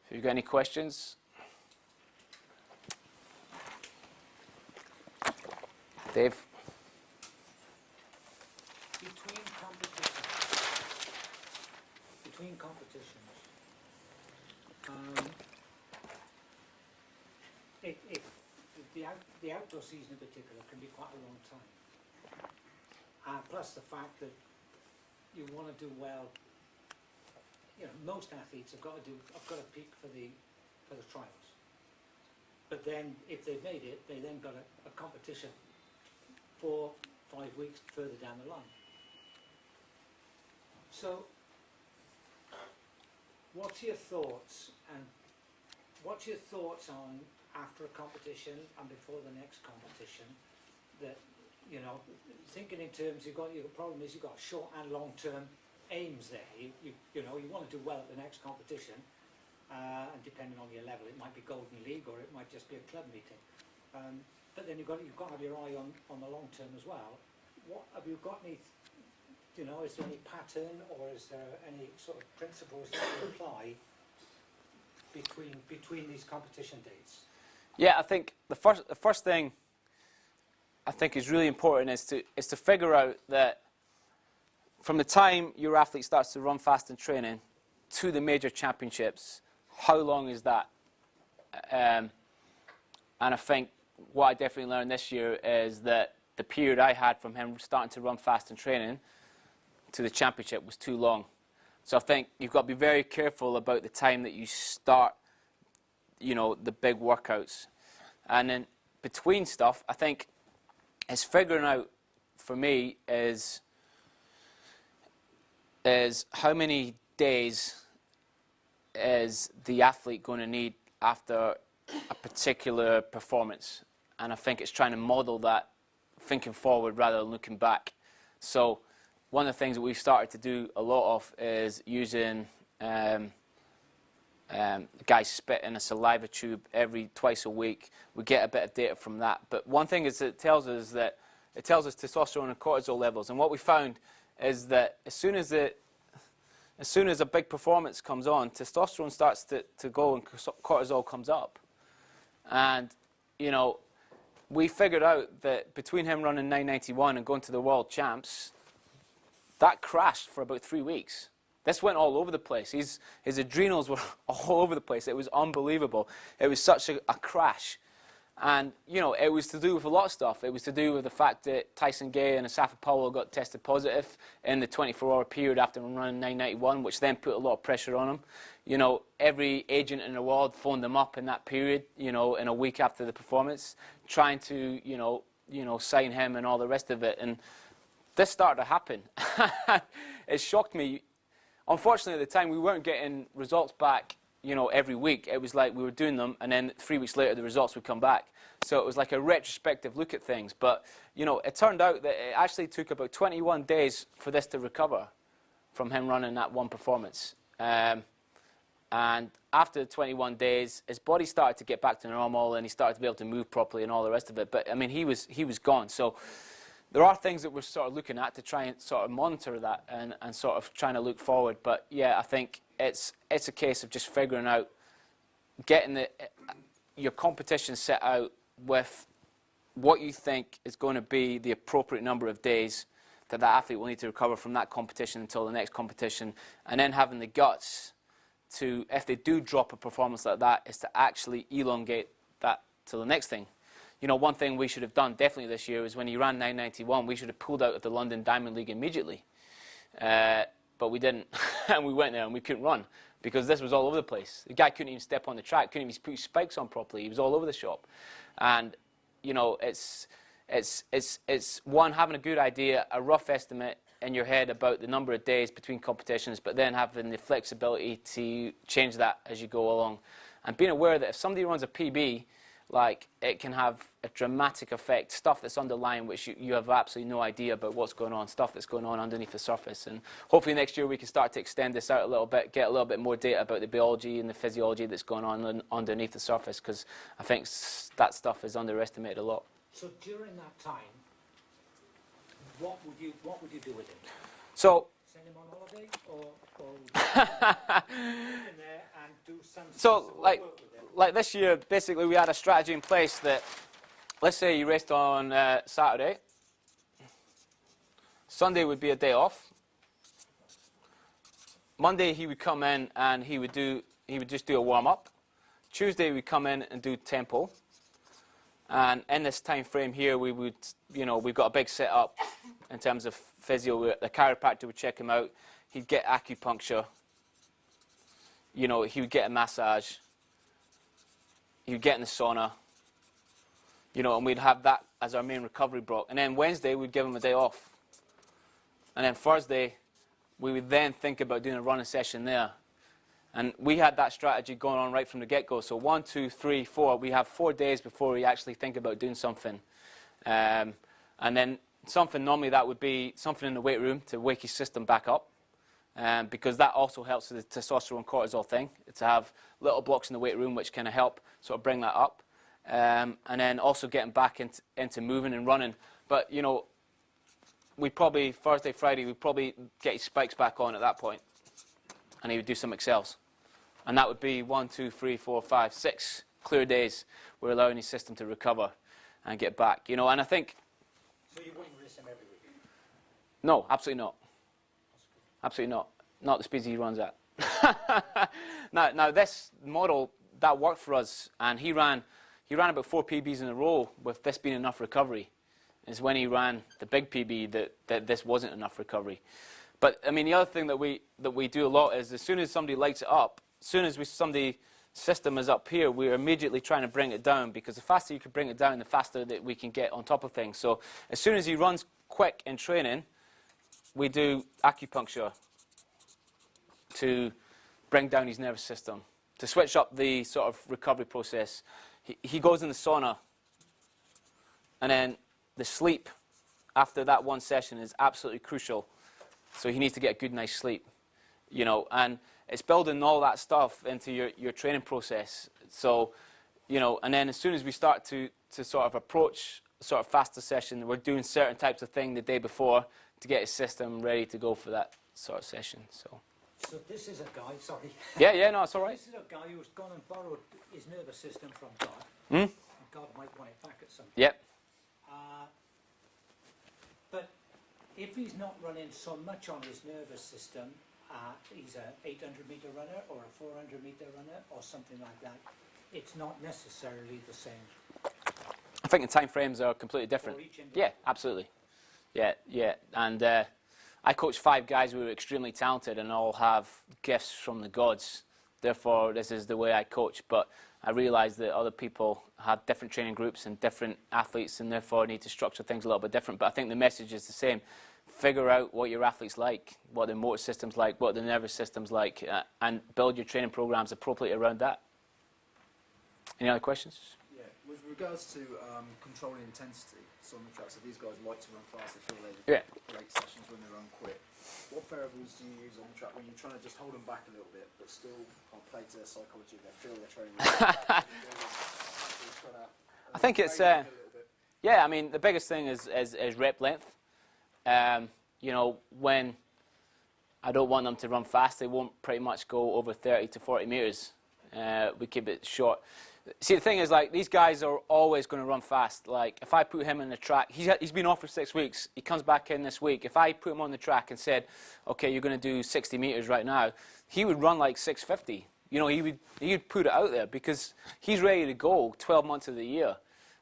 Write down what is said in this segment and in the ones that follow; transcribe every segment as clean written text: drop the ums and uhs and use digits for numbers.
If you've got any questions. Dave? Between competitions, the outdoor season in particular can be quite a long time. Plus the fact that you want to do well. You know, most athletes have got to peak for the trials. But then, if they've made it, they then got a competition 4-5 weeks further down the line. So, what's your thoughts on after a competition and before the next competition? That, you know, thinking in terms, your problem is you've got short and long term aims there. You know, you want to do well at the next competition, and depending on your level, it might be Golden League or it might just be a club meeting. But then you've got to have your eye on the long term as well. What have you got? Any, you know, is there any pattern or is there any sort of principles that you apply between these competition dates? Yeah, I think the first thing I think is really important is to figure out that from the time your athlete starts to run fast in training to the major championships, how long is that? And I think what I definitely learned this year is that the period I had from him starting to run fast in training to the championship was too long. So I think you've got to be very careful about the time that you start, you know, the big workouts. And then between stuff, I think it's figuring out, for me, is how many days is the athlete going to need after a particular performance. And I think it's trying to model that thinking forward rather than looking back. So one of the things that we've started to do a lot of is using guys spit in a saliva tube twice a week. We get a bit of data from that. But one thing is it tells us testosterone and cortisol levels. And what we found is that as soon as a big performance comes on, testosterone starts to go and cortisol comes up. And, you know, we figured out that between him running 991 and going to the world champs, that crashed for about 3 weeks. This went all over the place. His adrenals were all over the place. It was unbelievable. It was such a crash. And, you know, it was to do with a lot of stuff. It was to do with the fact that Tyson Gay and Asafa Powell got tested positive in the 24-hour period after running 991, which then put a lot of pressure on him. You know, every agent in the world phoned them up in that period, you know, in a week after the performance, trying to, you know, sign him and all the rest of it. And this started to happen. It shocked me. Unfortunately, at the time, we weren't getting results back, you know, every week. It was like we were doing them, and then 3 weeks later, the results would come back. So it was like a retrospective look at things. But, you know, it turned out that it actually took about 21 days for this to recover from him running that one performance. And after 21 days, his body started to get back to normal, and he started to be able to move properly and all the rest of it. But, I mean, he was gone. So there are things that we're sort of looking at to try and sort of monitor that and sort of trying to look forward. But, yeah, I think it's a case of just figuring out, getting your competition set out with what you think is going to be the appropriate number of days that athlete will need to recover from that competition until the next competition, and then having the guts to, if they do drop a performance like that, is to actually elongate that to the next thing. You know, one thing we should have done definitely this year is when he ran 991, we should have pulled out of the London Diamond League immediately. But we didn't. And we went there and we couldn't run because this was all over the place. The guy couldn't even step on the track, couldn't even put his spikes on properly. He was all over the shop. And, you know, it's one, having a good idea, a rough estimate in your head about the number of days between competitions, but then having the flexibility to change that as you go along. And being aware that if somebody runs a PB, like, it can have a dramatic effect, stuff that's underlying which you have absolutely no idea about what's going on, stuff that's going on underneath the surface. And hopefully next year we can start to extend this out a little bit, get a little bit more data about the biology and the physiology that's going on underneath the surface, because I think that stuff is underestimated a lot. So during that time, what would you do with it? So, Say send him on holiday, or in there and do some So, sensible like, work with him? like this year, basically we had a strategy in place that, let's say you raced on Saturday, Sunday would be a day off. Monday he would come in and he would just do a warm-up. Tuesday we come in and do tempo. And in this time frame here, we would, we've got a big setup in terms of physio. The chiropractor would check him out. He'd get acupuncture. He would get a massage. He would get in the sauna. And we'd have that as our main recovery block. And then Wednesday, we'd give him a day off. And then Thursday, we would then think about doing a running session there. And we had that strategy going on right from the get-go. So 1, 2, 3, 4. We have 4 days before we actually think about doing something. And then something, normally that would be something in the weight room to wake his system back up. Because that also helps with the testosterone cortisol thing. To have little blocks in the weight room which kind of help sort of bring that up. And then also getting back into moving and running. But, we probably, Thursday, Friday, we'd probably get his spikes back on at that point. And he would do some excels. And that would be 1, 2, 3, 4, 5, 6 clear days. We're allowing his system to recover and get back. And I think... So you wouldn't race him every week? No, absolutely not. Absolutely not. Not the speeds he runs at. Now, this model, that worked for us. And he ran about 4 PBs in a row with this being enough recovery. Is when he ran the big PB that this wasn't enough recovery. But I mean, the other thing that we do a lot is as soon as somebody lights it up, as soon as somebody's system is up here, we're immediately trying to bring it down, because the faster you can bring it down, the faster that we can get on top of things. So as soon as he runs quick in training, we do acupuncture to bring down his nervous system, to switch up the sort of recovery process. He goes in the sauna, and then the sleep after that one session is absolutely crucial. So he needs to get a good night's sleep, and it's building all that stuff into your training process. So, and then as soon as we start to sort of approach sort of faster session, we're doing certain types of thing the day before to get his system ready to go for that sort of session. So this is a guy, sorry. Yeah, no, it's all right. This is a guy who's gone and borrowed his nervous system from God. Hmm? God might want it back at some point. Yep. But if he's not running so much on his nervous system, he's an 800-metre runner or a 400-metre runner or something like that, it's not necessarily the same. I think the time frames are completely different. For each individual. Yeah, absolutely. Yeah. And I coach 5 guys who are extremely talented and all have gifts from the gods. Therefore, this is the way I coach. But I realise that other people have different training groups and different athletes, and therefore need to structure things a little bit different. But I think the message is the same. Figure out what your athlete's like, what their motor system's like, what their nervous system's like, and build your training programs appropriately around that. Any other questions? Yeah, with regards to controlling intensity, so on the track, so these guys like to run fast, they feel they Yeah. great sessions when they run quick. What variables do you use on the track when you're trying to just hold them back a little bit, but still play to their psychology, they feel they're training I think it's, yeah, I mean, the biggest thing is rep length. When I don't want them to run fast, they won't pretty much go over 30 to 40 metres. We keep it short. See, the thing is, like, these guys are always going to run fast. Like, if I put him in the track, he's been off for 6 weeks. He comes back in this week. If I put him on the track and said, okay, you're going to do 60 metres right now, he would run like 650. He would put it out there because he's ready to go 12 months of the year.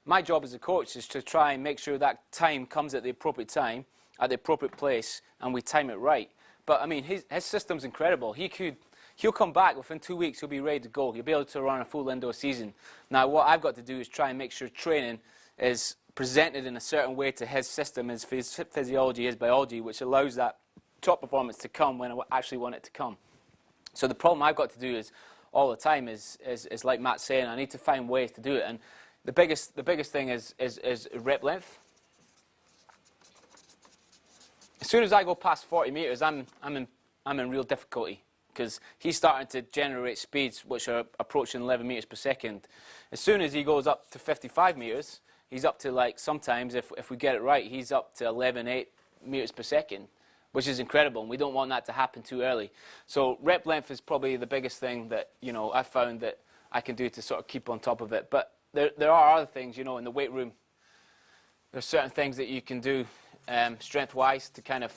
My job as a coach is to try and make sure that time comes at the appropriate time, at the appropriate place, and we time it right. But, I mean, his system's incredible. He'll come back within 2 weeks, he'll be ready to go. He'll be able to run a full indoor season. Now, what I've got to do is try and make sure training is presented in a certain way to his system, his physiology, his biology, which allows that top performance to come when I actually want it to come. So the problem I've got to do is, all the time, is like Matt's saying, I need to find ways to do it. And the biggest thing is rep length. As soon as I go past 40 metres, I'm in real difficulty, because he's starting to generate speeds which are approaching 11 metres per second. As soon as he goes up to 55 metres, he's up to, like, sometimes, if we get it right, he's up to 11.8 metres per second, which is incredible, and we don't want that to happen too early. So rep length is probably the biggest thing that, you know, I found that I can do to sort of keep on top of it. But there are other things, you know, in the weight room. There's certain things that you can do strength-wise to kind of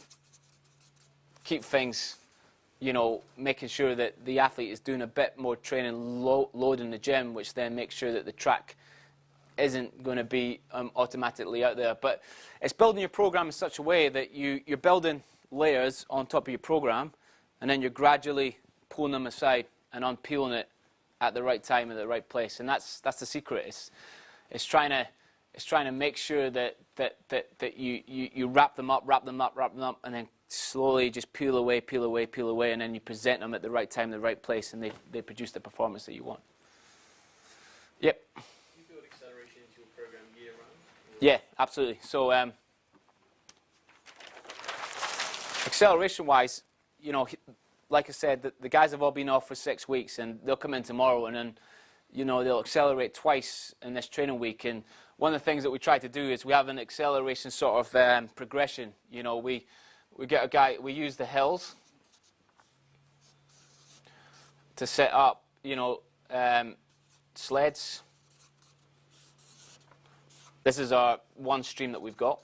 keep things, you know, making sure that the athlete is doing a bit more training load in the gym, which then makes sure that the track isn't going to be automatically out there. But it's building your program in such a way that you're building layers on top of your program, and then you're gradually pulling them aside and unpeeling it at the right time at the right place. And that's the secret. It's trying to make sure that you wrap them up, and then slowly just peel away, and then you present them at the right time, the right place, and they produce the performance that you want. Yep. Do you build acceleration into your program year round? Yeah, absolutely. So acceleration-wise, you know, like I said, the guys have all been off for 6 weeks, and they'll come in tomorrow, and then, you know, they'll accelerate twice in this training week. And one of the things that we try to do is we have an acceleration sort of progression. You know, we get a guy, we use the hills to set up, you know, sleds. This is our one stream that we've got,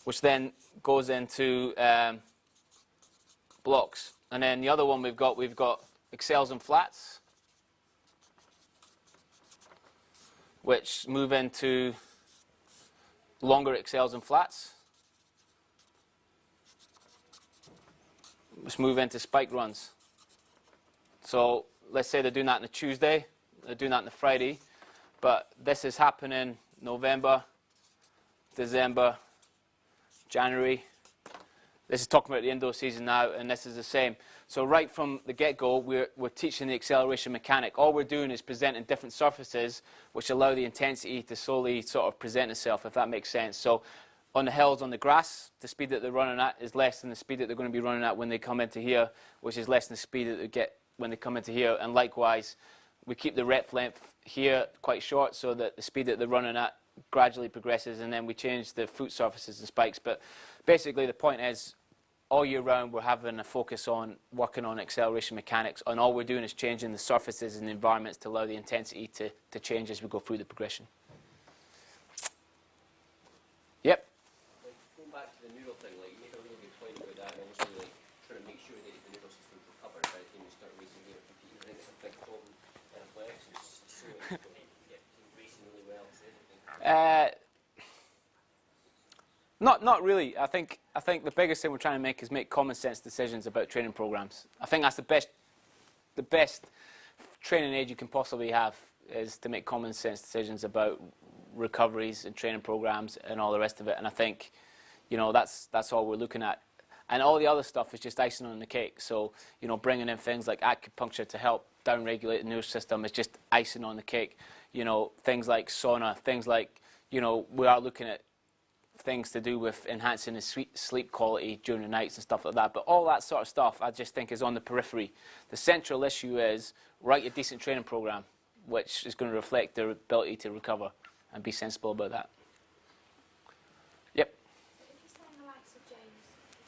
which then goes into blocks. And then the other one we've got accels and flats, which move into longer accels and flats, which move into spike runs. So let's say they're doing that on a Tuesday, they're doing that on a Friday, but this is happening November, December, January. This is talking about the indoor season now, and this is the same. So right from the get-go, we're teaching the acceleration mechanic. All we're doing is presenting different surfaces which allow the intensity to slowly sort of present itself, if that makes sense. So on the hills, on the grass, the speed that they're running at is less than the speed that they're going to be running at when they come into here, which is less than the speed that they get when they come into here. And likewise, we keep the rep length here quite short so that the speed that they're running at gradually progresses, and then we change the foot surfaces and spikes. But basically the point is, all year round we're having a focus on working on acceleration mechanics, and all we're doing is changing the surfaces and the environments to allow the intensity to change as we go through the progression. Yep. Like, going back to the neural thing, like, you make a really good point about that, and obviously, like, trying to make sure that the neural system's recovered by the time you start racing here and competing. I think it's a big problem in athletics, so it's going to get racing really well. Not really. I think the biggest thing we're trying to make is make common sense decisions about training programs. I think that's the best training aid you can possibly have, is to make common sense decisions about recoveries and training programs and all the rest of it. And I think, you know, that's all we're looking at. And all the other stuff is just icing on the cake. So, you know, bringing in things like acupuncture to help downregulate the nervous system is just icing on the cake. You know, things like sauna, things like, you know, we are looking at things to do with enhancing the sleep quality during the nights and stuff like that. But all that sort of stuff I just think is on the periphery. The central issue is write a decent training program, which is going to reflect their ability to recover, and be sensible about that. Yep. So if you're saying the likes of James,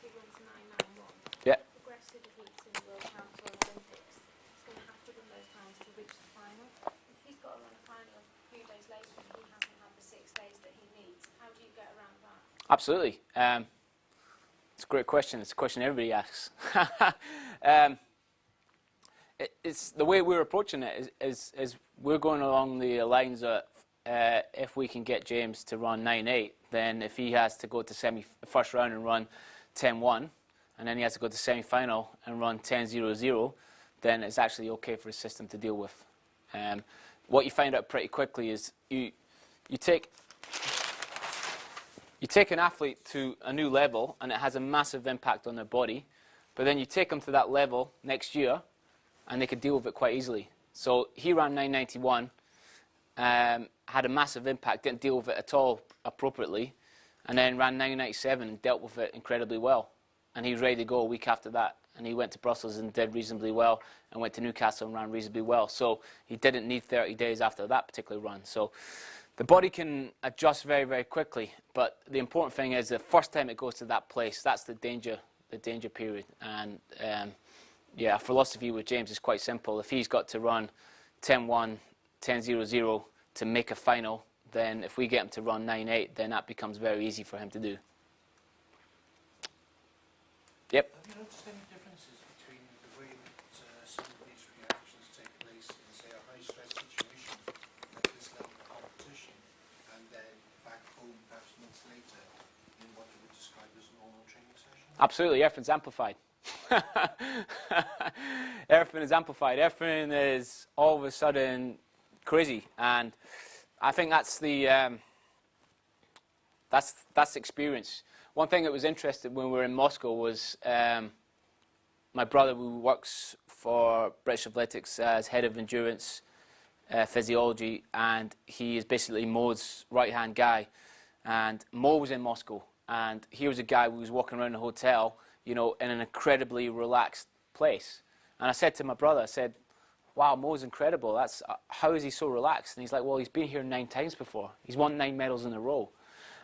if he runs 991, Yeah. progressive heats in the World Champs or Olympics, he's going to have to run those times to reach the final. If he's got to run a final a few days later and he hasn't had the 6 days that he needs, how do you get around that? Absolutely. It's a great question. It's a question everybody asks. It's the way we're approaching it is we're going along the lines of if we can get James to run 9.8, then if he has to go to first round and run 10.1, and then he has to go to semi-final and run 10.00, then it's actually okay for the system to deal with. What you find out pretty quickly is you take an athlete to a new level, and it has a massive impact on their body, but then you take them to that level next year, and they could deal with it quite easily. So he ran 991, had a massive impact, didn't deal with it at all appropriately, and then ran 997 and dealt with it incredibly well. And he was ready to go a week after that. And he went to Brussels and did reasonably well, and went to Newcastle and ran reasonably well. So he didn't need 30 days after that particular run. So the body can adjust very, very quickly. But the important thing is the first time it goes to that place, that's the danger period. And yeah, our philosophy with James is quite simple. If he's got to run 10-1, 10-0-0 to make a final, then if we get him to run 9-8, then that becomes very easy for him to do. Yep. Have you noticed any differences between the way that some of these reactions take place in, say, a high-stress situation at this level of competition, and then back home, perhaps months later, in what you would describe as a normal training session? Absolutely, everything's amplified. Everything is amplified. Everything is all of a sudden crazy, and I think that's the that's experience. One thing that was interesting when we were in Moscow was my brother, who works for British Athletics as head of endurance physiology, and he is basically Mo's right-hand guy. And Mo was in Moscow, and he was a guy who was walking around the hotel, you know, in an incredibly relaxed place. And I said to my brother, I said, wow, Mo's incredible. That's how is he so relaxed? And he's like, well, he's been here 9 times before. He's won 9 medals in a row.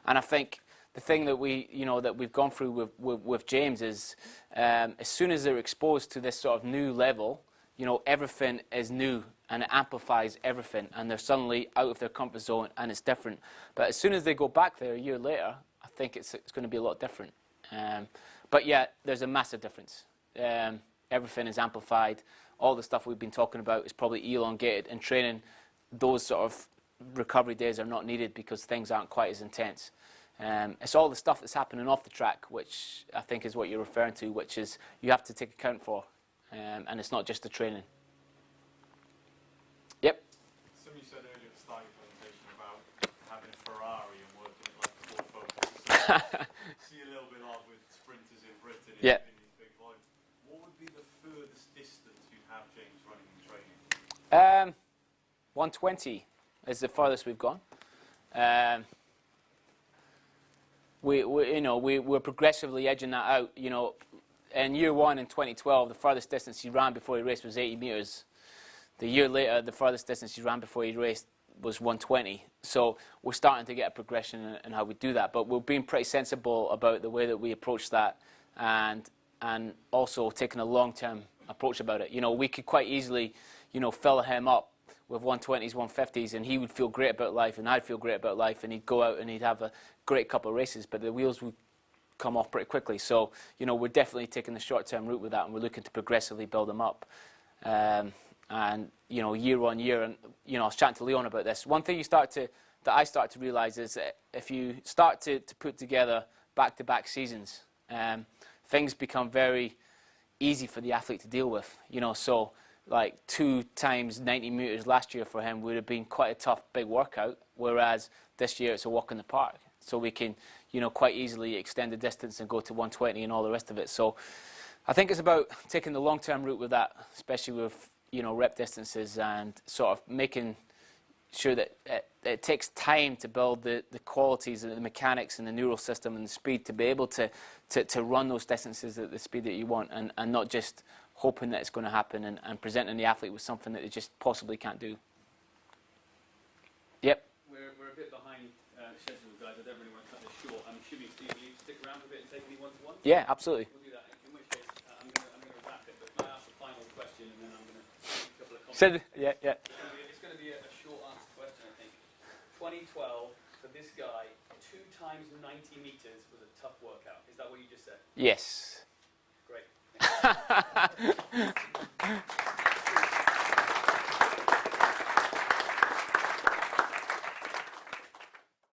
And I think the thing that we've gone through with James is as soon as they're exposed to this sort of new level, you know, everything is new and it amplifies everything, and they're suddenly out of their comfort zone and it's different. But as soon as they go back there a year later, I think it's going to be a lot different. But yeah, there's a massive difference. Everything is amplified. All the stuff we've been talking about is probably elongated. In training, those sort of recovery days are not needed because things aren't quite as intense. It's all the stuff that's happening off the track, which I think is what you're referring to, which is you have to take account for, and it's not just the training. Yep. Something you said earlier at the start of your presentation about having a Ferrari and working it like Ford Focus. See a little bit of with sprinters in Britain in, Yeah. in these big volumes. What would be the furthest distance you'd have James running in training? 120 is the farthest we've gone. We're progressively edging that out. You know, in year 1 in 2012, the farthest distance he ran before he raced was 80 meters. The year later, the farthest distance he ran before he raced was 120. So we're starting to get a progression in how we do that. But we're being pretty sensible about the way that we approach that, and also taking a long-term approach about it. You know, we could quite easily, you know, fill him up with 120s, 150s, and he would feel great about life, and I'd feel great about life, and he'd go out and he'd have a great couple of races, but the wheels would come off pretty quickly. So, you know, we're definitely taking the short-term route with that, and we're looking to progressively build them up. And, you know, year on year, and, you know, I was chatting to Leon about this. One thing that I start to realize is that if you start to put together back-to-back seasons, things become very easy for the athlete to deal with, you know. So like 2 times 90 meters last year for him would have been quite a tough big workout, whereas this year it's a walk in the park. So we can, you know, quite easily extend the distance and go to 120 and all the rest of it. So I think it's about taking the long-term route with that, especially with, you know, rep distances, and sort of making sure that it takes time to build the qualities and the mechanics and the neural system and the speed to be able to run those distances at the speed that you want, and not just hoping that it's going to happen and presenting the athlete with something that they just possibly can't do. Yep. We're a bit behind schedule, guys. I don't really want to cut this short. I'm assuming, Steve, will you stick around for a bit and take me one-to-one? Yeah, absolutely. We'll do that. In which case, I'm going to wrap it. But can I ask a final question, and then I'm going to make a couple of comments? Yeah. It's going to be a short answer question, I think. 2012, for this guy, 2 times 90 meters was a tough workout. Is that what you just said? Yes. Great.